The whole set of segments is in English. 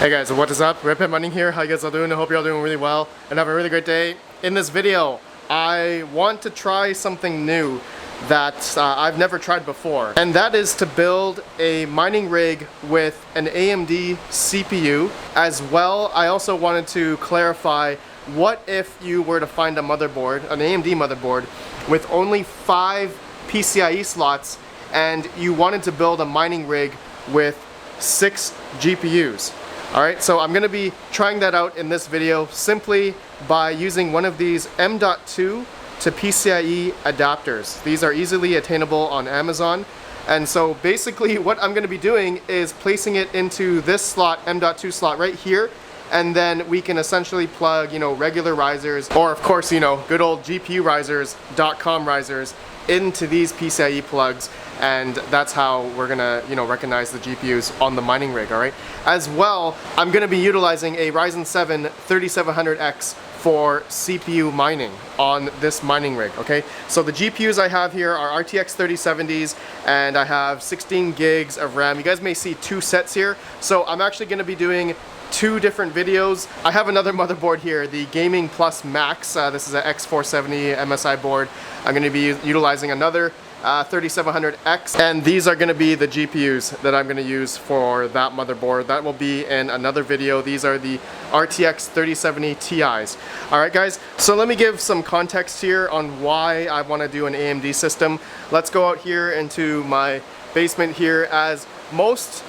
Hey guys, what is up? RedPandaMining here. How you guys all doing? I hope you're all doing really well and have a really great day. In this video, I want to try something new that I've never tried before, and that is to build a mining rig with an AMD CPU. As well, I also wanted to clarify, what if you were to find a motherboard, an AMD motherboard, with only 5 PCIe slots, and you wanted to build a mining rig with 6 GPUs. Alright, so I'm going to be trying that out in this video simply by using one of these M.2 to PCIe adapters. These are easily attainable on Amazon. And so basically what I'm going to be doing is placing it into this slot, M.2 slot right here, and then we can essentially plug, regular risers, or of course, good old GPU risers, .com risers, into these PCIe plugs, and that's how we're gonna recognize the GPUs on the mining rig. All right, as well, I'm gonna be utilizing a Ryzen 7 3700X for CPU mining on this mining rig. Okay, so the GPUs I have here are RTX 3070s, and I have 16 gigs of RAM. You guys may see 2 sets here, so I'm actually gonna be doing 2 different videos. I have another motherboard here, the Gaming Plus Max. This is an X470 MSI board. I'm going to be utilizing another 3700X, and these are going to be the GPUs that I'm going to use for that motherboard. That will be in another video. These are the RTX 3070 Ti's. Alright guys, so let me give some context here on why I want to do an AMD system. Let's go out here into my basement here. As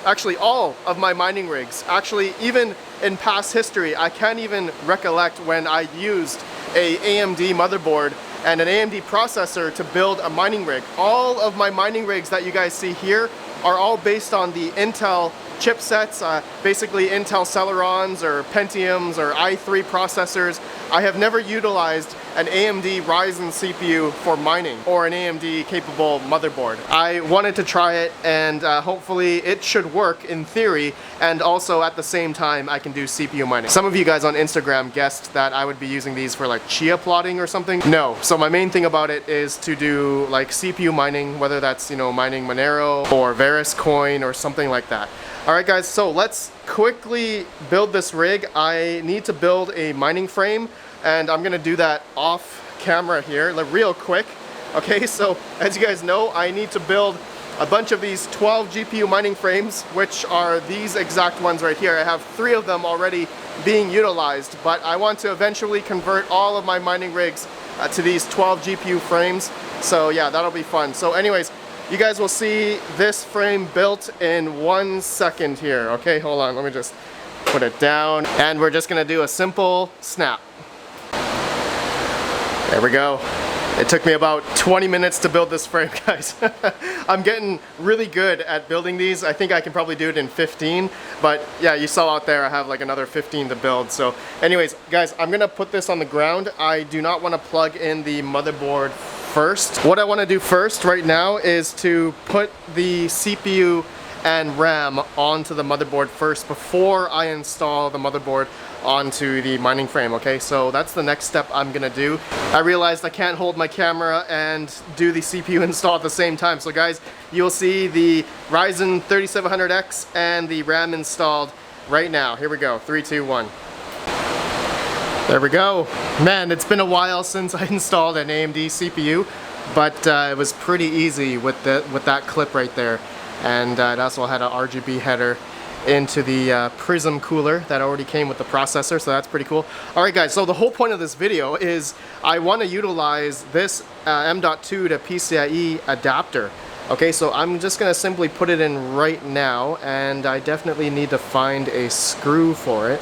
actually all of my mining rigs, actually even in past history, I can't even recollect when I used a AMD motherboard and an AMD processor to build a mining rig. All of my mining rigs that you guys see here are all based on the Intel chipsets, basically Intel Celerons or Pentiums or i3 processors. I have never utilized an AMD Ryzen CPU for mining or an AMD capable motherboard. I wanted to try it, and hopefully it should work in theory, and also at the same time I can do CPU mining. Some of you guys on Instagram guessed that I would be using these for like chia plotting or something. No, so my main thing about it is to do like CPU mining, whether that's mining Monero or Varus coin or something like that. Alright guys, so let's quickly build this rig. I need to build a mining frame, and I'm gonna do that off camera here, like real quick. Okay, so as you guys know, I need to build a bunch of these 12 GPU mining frames, which are these exact ones right here. I have 3 of them already being utilized, but I want to eventually convert all of my mining rigs to these 12 GPU frames. So yeah, that'll be fun. So anyways, you guys will see this frame built in 1 second here. Okay, hold on, let me just put it down, and we're just gonna do a simple snap. There we go. It took me about 20 minutes to build this frame, guys. I'm getting really good at building these. I think I can probably do it in 15, but yeah, you saw out there I have like another 15 to build. So anyways, guys, I'm gonna put this on the ground. I do not want to plug in the motherboard first. What I want to do first right now is to put the CPU and RAM onto the motherboard first before I install the motherboard onto the mining frame. Okay, so that's the next step I'm gonna do. I realized I can't hold my camera and do the CPU install at the same time. So guys, you'll see the Ryzen 3700X and the RAM installed right now. Here we go, 3, 2, 1. There we go. Man, it's been a while since I installed an AMD CPU, but it was pretty easy with that clip right there. And it also had an RGB header into the Prism cooler that already came with the processor, so that's pretty cool. Alright guys, so the whole point of this video is I want to utilize this M.2 to PCIe adapter. Okay, so I'm just going to simply put it in right now, and I definitely need to find a screw for it.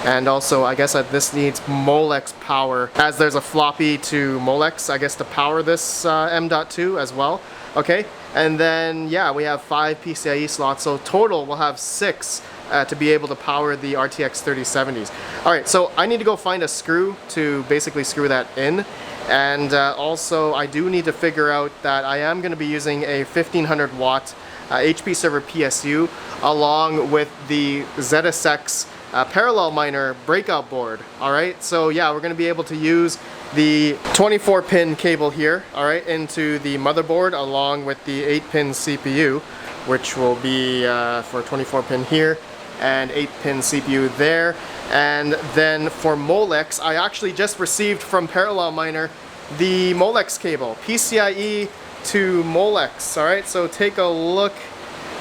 And also, I guess that this needs Molex power, as there's a floppy to Molex, I guess, to power this M.2 as well. Okay, and then yeah, we have 5 PCIe slots, so total we'll have 6 to be able to power the RTX 3070s. Alright, so I need to go find a screw to basically screw that in. And also, I do need to figure out that I am going to be using a 1500 watt HP server PSU along with the ZSX parallel miner breakout board. Alright, so yeah, we're going to be able to use the 24 pin cable here, alright, into the motherboard along with the 8-pin CPU, which will be for 24 pin here and 8-pin CPU there. And then for Molex, I actually just received from Parallel Miner the Molex cable, PCIe to Molex. Alright, so take a look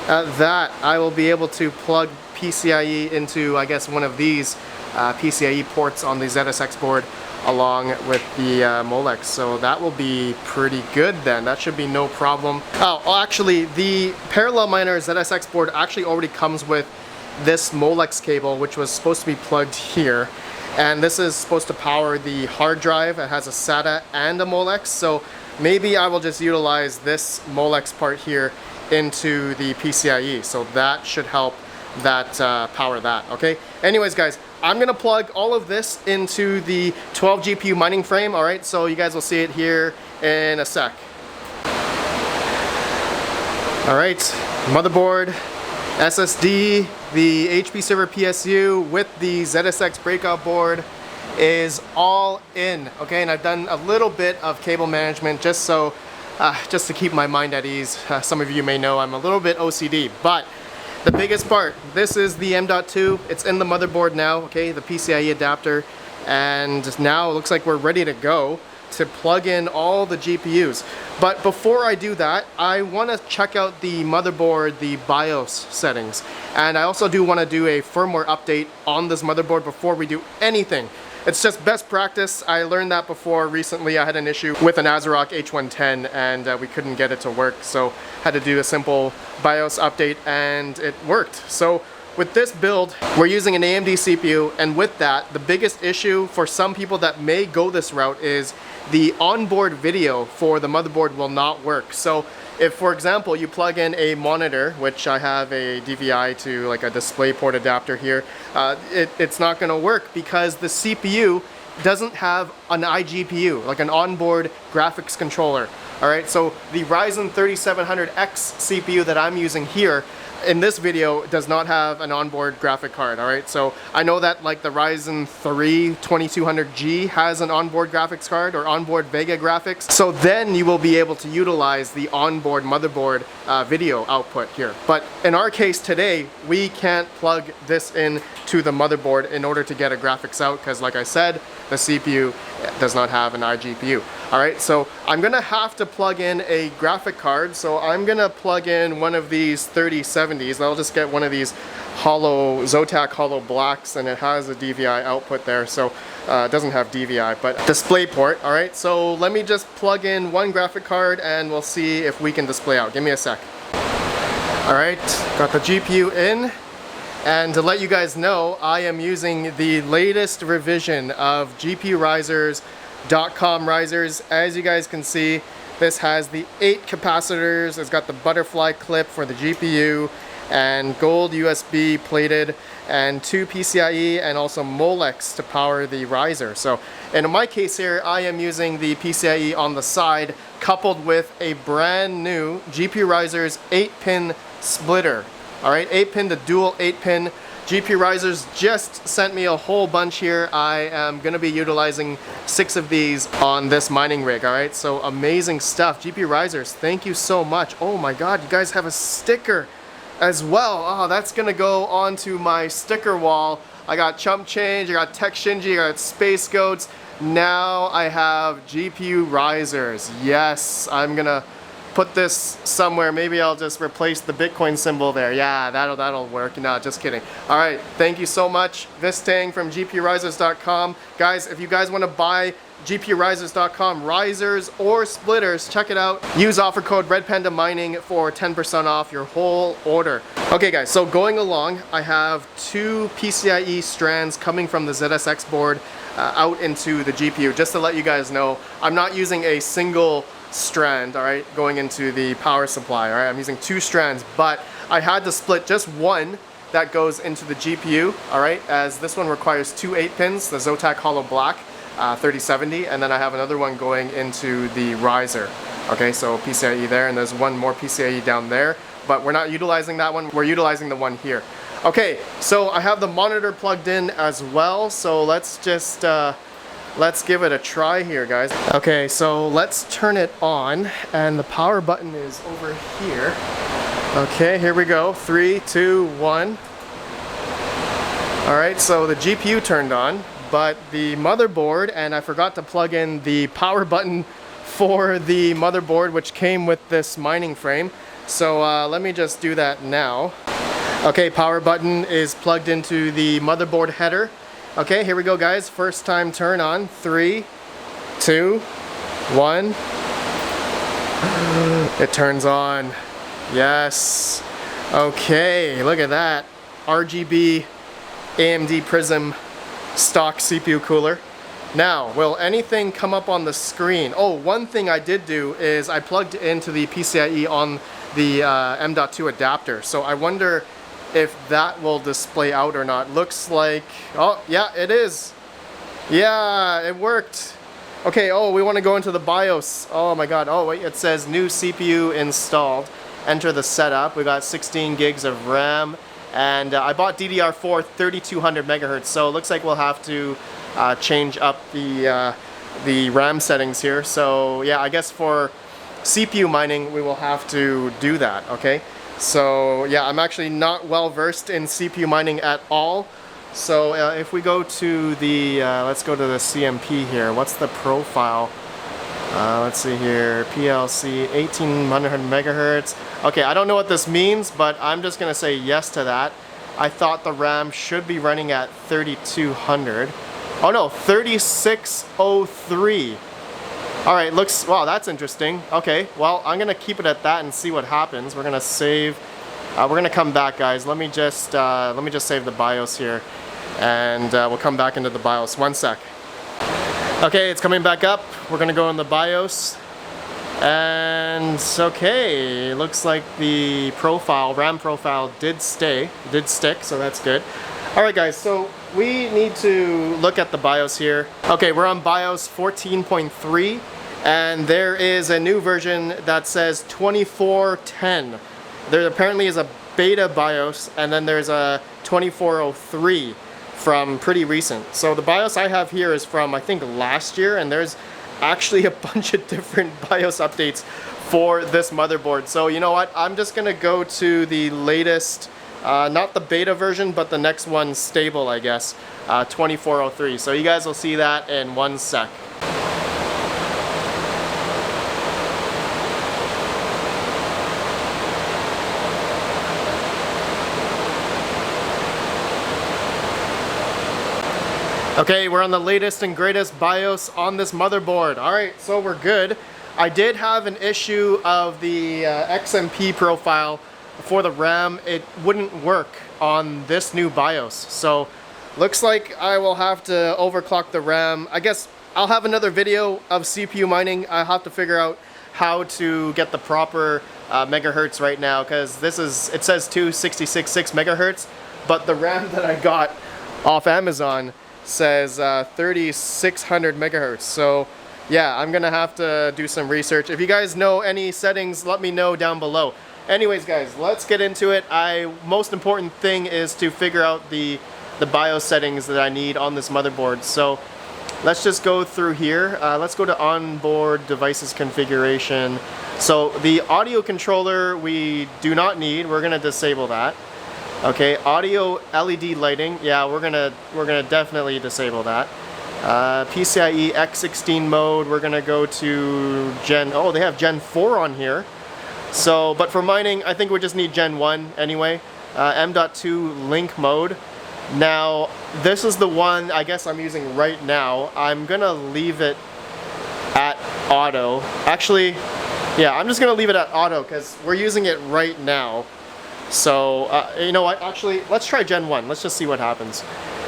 at that. I will be able to plug PCIe into, I guess, one of these PCIe ports on the ZSX board along with the Molex. So that will be pretty good then. That should be no problem. Oh, actually, the Parallel Miner ZSX board actually already comes with this Molex cable, which was supposed to be plugged here. And this is supposed to power the hard drive. It has a SATA and a Molex. So maybe I will just utilize this Molex part here into the PCIe. So that should help that power that, okay? Anyways, guys, I'm gonna plug all of this into the 12 GPU mining frame, all right? So you guys will see it here in a sec. All right, motherboard, SSD, the HP server PSU with the ZSX breakout board is all in, okay? And I've done a little bit of cable management just so, just to keep my mind at ease. Some of you may know I'm a little bit OCD, but the biggest part, this is the M.2. It's in the motherboard now, okay, the PCIe adapter. And now it looks like we're ready to go to plug in all the GPUs. But before I do that, I want to check out the motherboard, the BIOS settings. And I also do want to do a firmware update on this motherboard before we do anything. It's just best practice. I learned that before. Recently I had an issue with an ASRock H110 and we couldn't get it to work, so had to do a simple BIOS update and it worked. So with this build, we're using an AMD CPU, and with that, the biggest issue for some people that may go this route is the onboard video for the motherboard will not work. So if, for example, you plug in a monitor, which I have a DVI to like a DisplayPort adapter here, it's not going to work because the CPU doesn't have an iGPU, like an onboard graphics controller. Alright, so the Ryzen 3700X CPU that I'm using here in this video does not have an onboard graphic card, alright? So I know that like the Ryzen 3 2200G has an onboard graphics card or onboard Vega graphics. So then you will be able to utilize the onboard motherboard video output here. But in our case today, we can't plug this in to the motherboard in order to get a graphics out because, like I said, the CPU does not have an iGPU. Alright, so I'm gonna have to plug in a graphic card. So I'm gonna plug in one of these 3070s. I'll just get one of these hollow Zotac hollow blacks, and it has a DVI output there, so it doesn't have DVI but DisplayPort. Alright, so let me just plug in one graphic card and we'll see if we can display out. Give me a sec. Alright, got the GPU in. And to let you guys know, I am using the latest revision of GPUrisers.com risers. As you guys can see, this has the 8 capacitors, it's got the butterfly clip for the GPU, and gold USB plated, and 2 PCIe and also Molex to power the riser. So in my case here, I am using the PCIe on the side coupled with a brand new GPU Risers 8-pin splitter. Alright, 8-pin to dual 8-pin. GPU Risers just sent me a whole bunch here. I am going to be utilizing 6 of these on this mining rig, alright? So amazing stuff. GPU Risers, thank you so much. Oh my god, you guys have a sticker as well. Oh, that's going to go onto my sticker wall. I got Chump Change, I got Tech Shinji, I got Space Goats. Now I have GPU Risers. Yes, I'm going to put this somewhere. Maybe I'll just replace the Bitcoin symbol there. Yeah, that'll work. No, just kidding. Alright, thank you so much. Vistang from GPUrisers.com. Guys, if you guys want to buy gpurisers.com, risers or splitters, check it out. Use offer code RedPandaMining for 10% off your whole order. Okay guys, so going along, I have two PCIe strands coming from the ZSX board out into the GPU. Just to let you guys know, I'm not using a single strand, all right, going into the power supply, all right? I'm using two strands, but I had to split just one that goes into the GPU, all right, as this one requires two 8-pins, the Zotac Hollow Black 3070, and then I have another one going into the riser. Okay, so PCIe there, and there's one more PCIe down there, but we're not utilizing that one, we're utilizing the one here. Okay, so I have the monitor plugged in as well, so let's just let's give it a try here, guys. Okay, so let's turn it on, and the power button is over here. Okay, here we go. 3, 2, 1. Alright, so the GPU turned on, but the motherboard, and I forgot to plug in the power button for the motherboard, which came with this mining frame. So let me just do that now. Okay, power button is plugged into the motherboard header. Okay, here we go, guys. First time turn on. 3, 2, 1. It turns on. Yes. Okay, look at that. RGB AMD Prism stock CPU cooler. Now, will anything come up on the screen? Oh, one thing I did do is I plugged into the PCIe on the M.2 adapter. So I wonder if that will display out or not. Looks like, oh yeah, it is. Yeah, it worked. Okay, oh, we want to go into the BIOS. Oh my god, oh wait, it says new CPU installed. Enter the setup. We got 16 gigs of RAM, and I bought DDR4 3200 megahertz, so it looks like we'll have to change up the RAM settings here. So yeah, I guess for CPU mining we will have to do that. Okay, so yeah, I'm actually not well versed in CPU mining at all. So if we go to the let's go to the CMP here. What's the profile? Let's see here, PLC 1800 megahertz. Okay, I don't know what this means, but I'm just gonna say yes to that. I thought the RAM should be running at 3200. Oh no, 3603. All right, looks, wow, that's interesting. Okay, well, I'm gonna keep it at that and see what happens. We're gonna save, we're gonna come back, guys. Let me just save the BIOS here, and we'll come back into the BIOS. One sec. Okay, it's coming back up. We're gonna go in the BIOS, and okay, looks like the profile, RAM profile did stick, so that's good. All right, guys, so we need to look at the BIOS here. Okay, we're on BIOS 14.3, and there is a new version that says 2410. There apparently is a beta BIOS, and then there's a 2403. From pretty recent. So the BIOS I have here is from, I think, last year, and there's actually a bunch of different BIOS updates for this motherboard. So you know what, I'm just gonna go to the latest, not the beta version, but the next one stable, I guess, 2403. So you guys will see that in one sec. Okay, we're on the latest and greatest BIOS on this motherboard. All right, so we're good. I did have an issue of the XMP profile for the RAM. It wouldn't work on this new BIOS. So looks like I will have to overclock the RAM. I guess I'll have another video of CPU mining. I'll have to figure out how to get the proper megahertz right now, because this is, it says 266.6 megahertz, but the RAM that I got off Amazon says 3600 megahertz. So yeah, I'm gonna have to do some research. If you guys know any settings, let me know down below. Anyways, guys, let's get into it. Most important thing is to figure out the BIOS settings that I need on this motherboard. So let's just go through here. Let's go to onboard devices configuration. So the audio controller we do not need. We're gonna disable that. Okay, audio LED lighting, yeah, we're gonna definitely disable that. PCIe X16 mode, we're gonna go to oh, they have Gen 4 on here. So, but for mining, I think we just need Gen 1 anyway. M.2 link mode. Now, this is the one I guess I'm using right now. I'm gonna leave it auto. Actually, yeah, I'm just gonna leave it at auto because we're using it right now. So, you know what, actually, let's try Gen 1. Let's just see what happens.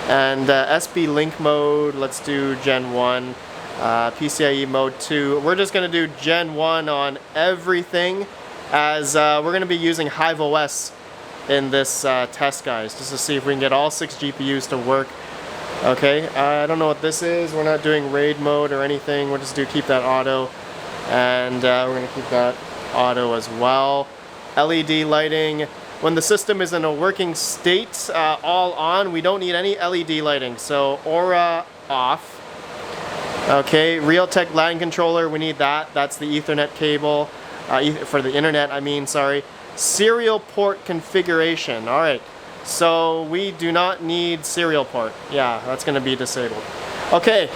And SB link mode, let's do Gen 1. PCIe mode 2. We're just gonna do Gen 1 on everything as we're gonna be using HiveOS in this test, guys, just to see if we can get all 6 GPUs to work. Okay, I don't know what this is. We're not doing RAID mode or anything. We'll just keep that auto. And we're gonna keep that auto as well. LED lighting. When the system is in a working state, all on, we don't need any LED lighting. So Aura off. Okay, Realtek LAN controller, we need that. That's the Ethernet cable, for the internet, I mean, sorry. Serial port configuration, all right. So we do not need serial port. Yeah, that's gonna be disabled. Okay,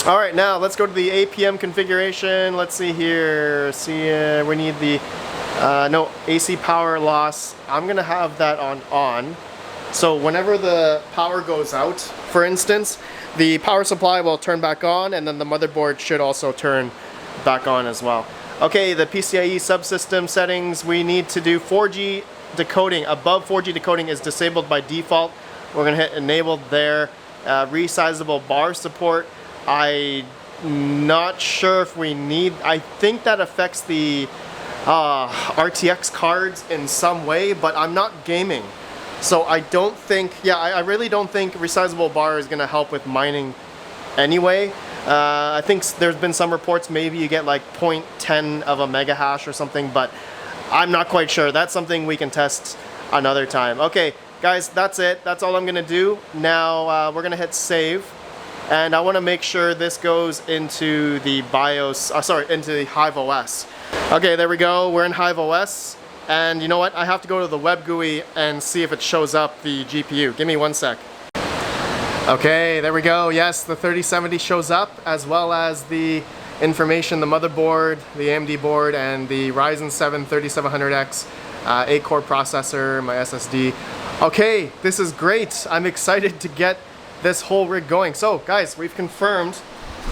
all right, now let's go to the APM configuration. Let's see here, we need the, no, AC power loss. I'm gonna have that on. So whenever the power goes out, for instance, the power supply will turn back on, and then the motherboard should also turn back on as well. Okay, the PCIe subsystem settings, we need to do 4G decoding. Above 4G decoding is disabled by default. We're gonna hit enabled there. Resizable bar support, I'm not sure if we need, I think that affects the RTX cards in some way, but I'm not gaming. So I don't think, yeah, I really don't think resizable bar is going to help with mining anyway. I think there's been some reports maybe you get like 0.10 of a mega hash or something, but I'm not quite sure. That's something we can test another time. Okay, guys, that's it. That's all I'm going to do. Now we're going to hit save. And I want to make sure this goes into the BIOS, into the HiveOS. Okay, there we go. We're in HiveOS. And you know what? I have to go to the web GUI and see if it shows up the GPU. Give me 1 sec. Okay, there we go. Yes, the 3070 shows up, as well as the information, the motherboard, the AMD board, and the Ryzen 7 3700X 8-core processor, my SSD. Okay, this is great. I'm excited to get this whole rig going. So, guys, we've confirmed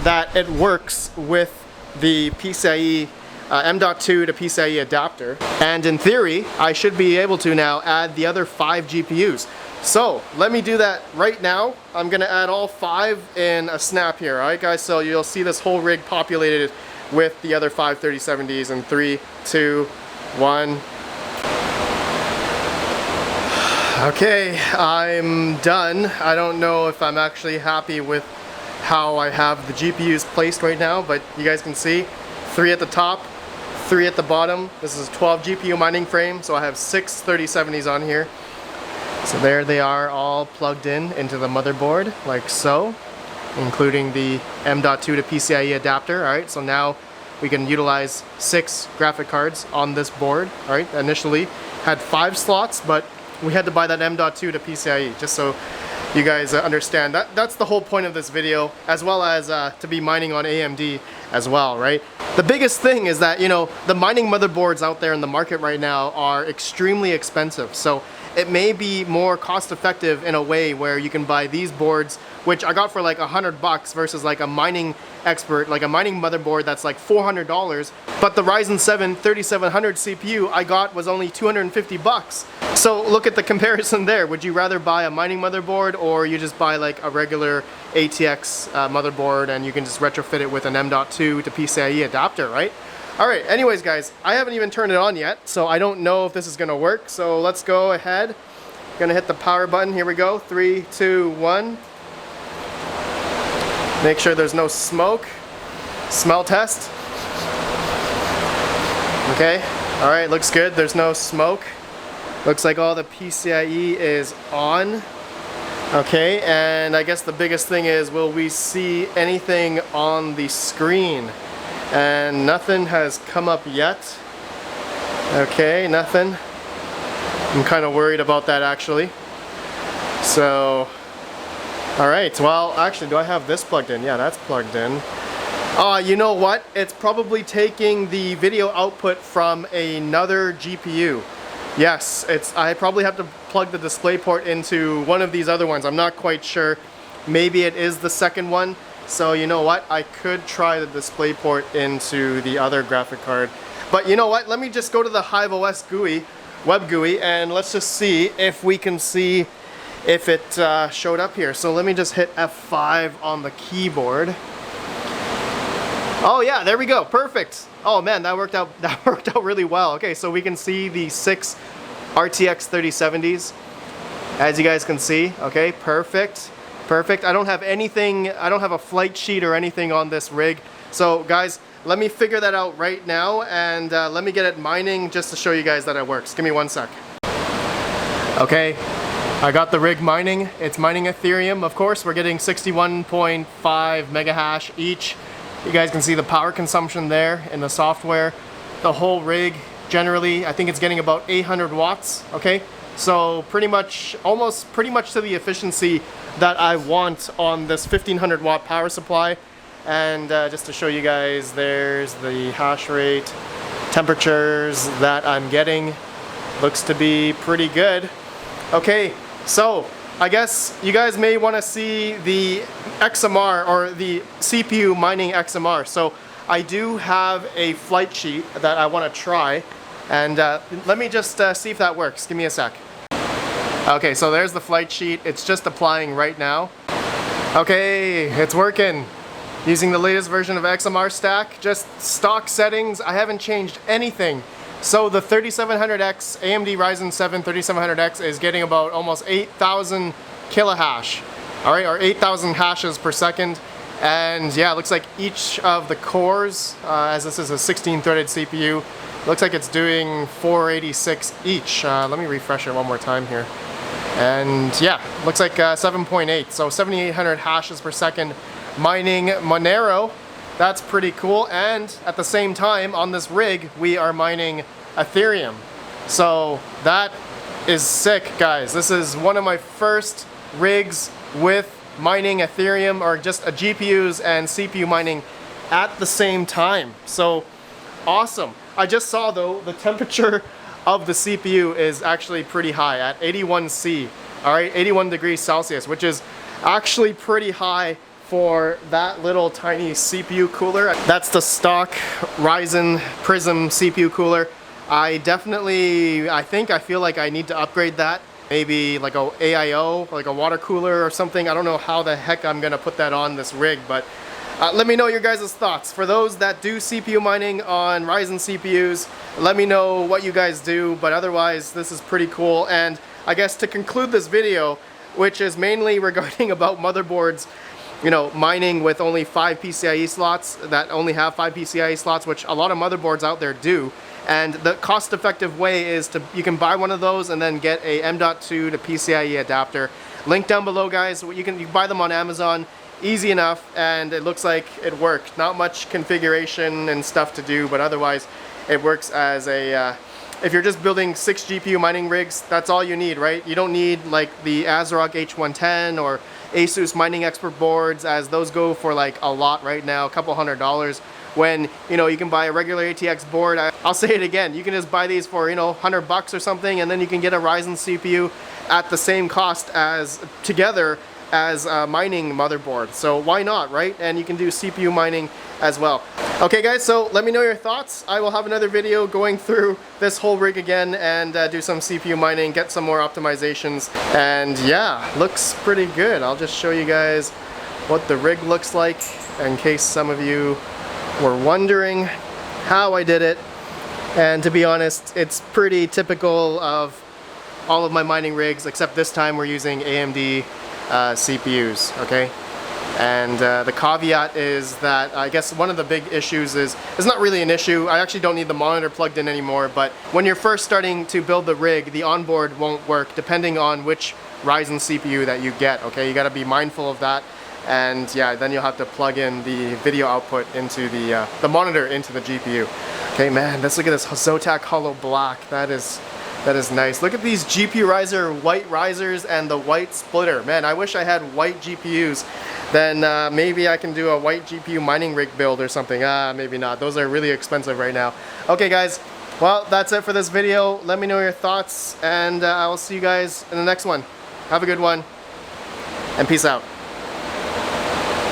that it works with the PCIe M.2 to PCIe adapter, and in theory I should be able to now add the other 5 GPUs. So let me do that right now. I'm gonna add all 5 in a snap here. Alright guys, so you'll see this whole rig populated with the other 5 3070s in 3, 2, 1. Okay, I'm done. I don't know if I'm actually happy with how I have the GPUs placed right now, but you guys can see 3 at the top, 3 at the bottom. This is a 12 GPU mining frame, so I have 6 3070s on here. So there they are, all plugged into the motherboard, like so, including the M.2 to PCIe adapter. Alright, so now we can utilize 6 graphic cards on this board. Alright, initially had 5 slots, but we had to buy that M.2 to PCIe, just so you guys understand. That's the whole point of this video, as well as to be mining on AMD as well, right? The biggest thing is that, you know, the mining motherboards out there in the market right now are extremely expensive. So it may be more cost effective in a way where you can buy these boards, which I got for like $100 versus like a mining expert, like a mining motherboard that's like $400. But the Ryzen 7 3700 CPU I got was only $250. So look at the comparison there. Would you rather buy a mining motherboard, or you just buy like a regular ATX motherboard and you can just retrofit it with an M.2 to PCIe adapter, right? Alright, anyways guys, I haven't even turned it on yet, so I don't know if this is gonna work. So let's go ahead. Gonna hit the power button. Here we go. 3, 2, 1. Make sure there's no smoke. Smell test. Okay, alright, looks good. There's no smoke. Looks like all the PCIe is on. Okay, and I guess the biggest thing is, will we see anything on the screen? And nothing has come up yet. Okay, nothing. I'm kind of worried about that actually. So, alright, well, actually, do I have this plugged in? Yeah, that's plugged in. You know what? It's probably taking the video output from another GPU. Yes, I probably have to plug the display port into one of these other ones. I'm not quite sure. Maybe it is the second one. So you know what? I could try the DisplayPort into the other graphic card. But you know what? Let me just go to the HiveOS GUI, web GUI, and let's just see if we can see if it showed up here. So let me just hit F5 on the keyboard. Oh yeah, there we go. Perfect. Oh man, that worked out really well. Okay, so we can see the 6 RTX 3070s. As you guys can see, okay, perfect. Perfect. I don't have anything, I don't have a flight sheet or anything on this rig. So guys, let me figure that out right now, and let me get it mining just to show you guys that it works. Give me 1 sec. Okay, I got the rig mining. It's mining Ethereum, of course. We're getting 61.5 mega hash each. You guys can see the power consumption there in the software. The whole rig, generally, I think it's getting about 800 watts, okay? So pretty much to the efficiency that I want on this 1500 watt power supply. And just to show you guys, there's the hash rate, temperatures that I'm getting. Looks to be pretty good. Okay, so I guess you guys may want to see the XMR or the CPU mining XMR. So I do have a flight sheet that I want to try, and let me just see if that works. Give me a sec. Okay, so there's the flight sheet. It's just applying right now. Okay, it's working. Using the latest version of XMR Stack, just stock settings. I haven't changed anything. So the 3700X, AMD Ryzen 7 3700X is getting about almost 8,000 kilohash, all right, or 8,000 hashes per second. And yeah, it looks like each of the cores, as this is a 16-threaded CPU, looks like it's doing 486 each. Let me refresh it one more time here. And yeah, looks like 7.8, so 7,800 hashes per second mining Monero. That's pretty cool. And at the same time, on this rig, we are mining Ethereum. So that is sick, guys. This is one of my first rigs with mining Ethereum, or just a GPUs and CPU mining at the same time. So awesome. I just saw though, the temperature of the CPU is actually pretty high at 81C, all right, 81 degrees Celsius, which is actually pretty high for that little tiny CPU cooler. That's the stock Ryzen Prism CPU cooler. I feel like I need to upgrade that. Maybe like a AIO, like a water cooler or something. I don't know how the heck I'm gonna put that on this rig, but let me know your guys' thoughts. For those that do CPU mining on Ryzen CPUs, let me know what you guys do, but otherwise this is pretty cool. And I guess to conclude this video, which is mainly regarding about motherboards, you know, mining with only 5 PCIe slots, that only have 5 PCIe slots, which a lot of motherboards out there do. And the cost-effective way is you can buy one of those and then get a M.2 to PCIe adapter. Link down below, guys. You can buy them on Amazon. Easy enough, and it looks like it worked. Not much configuration and stuff to do, but otherwise it works as a if you're just building 6 GPU mining rigs, that's all you need, right? You don't need like the ASRock H110 or Asus Mining Expert boards, as those go for like a lot right now, a couple $100s, when you know you can buy a regular ATX board. I'll say it again, you can just buy these for, you know, $100 or something, and then you can get a Ryzen CPU at the same cost as together as a mining motherboard. So why not, right? And you can do CPU mining as well. Okay guys, so let me know your thoughts. I will have another video going through this whole rig again and do some CPU mining, get some more optimizations, and yeah, looks pretty good. I'll just show you guys what the rig looks like in case some of you were wondering how I did it. And to be honest, it's pretty typical of all of my mining rigs, except this time we're using AMD CPUs, okay? And the caveat is that I guess one of the big issues is, it's not really an issue, I actually don't need the monitor plugged in anymore, but when you're first starting to build the rig, the onboard won't work depending on which Ryzen CPU that you get, okay? You gotta be mindful of that. And yeah, then you'll have to plug in the video output into the monitor into the GPU. Okay, man, let's look at this Zotac Hollow Black. That is nice. Look at these GPU riser white risers and the white splitter. Man, I wish I had white GPUs. Then maybe I can do a white GPU mining rig build or something. Maybe not. Those are really expensive right now. Okay, guys. Well, that's it for this video. Let me know your thoughts, and I will see you guys in the next one. Have a good one, and peace out.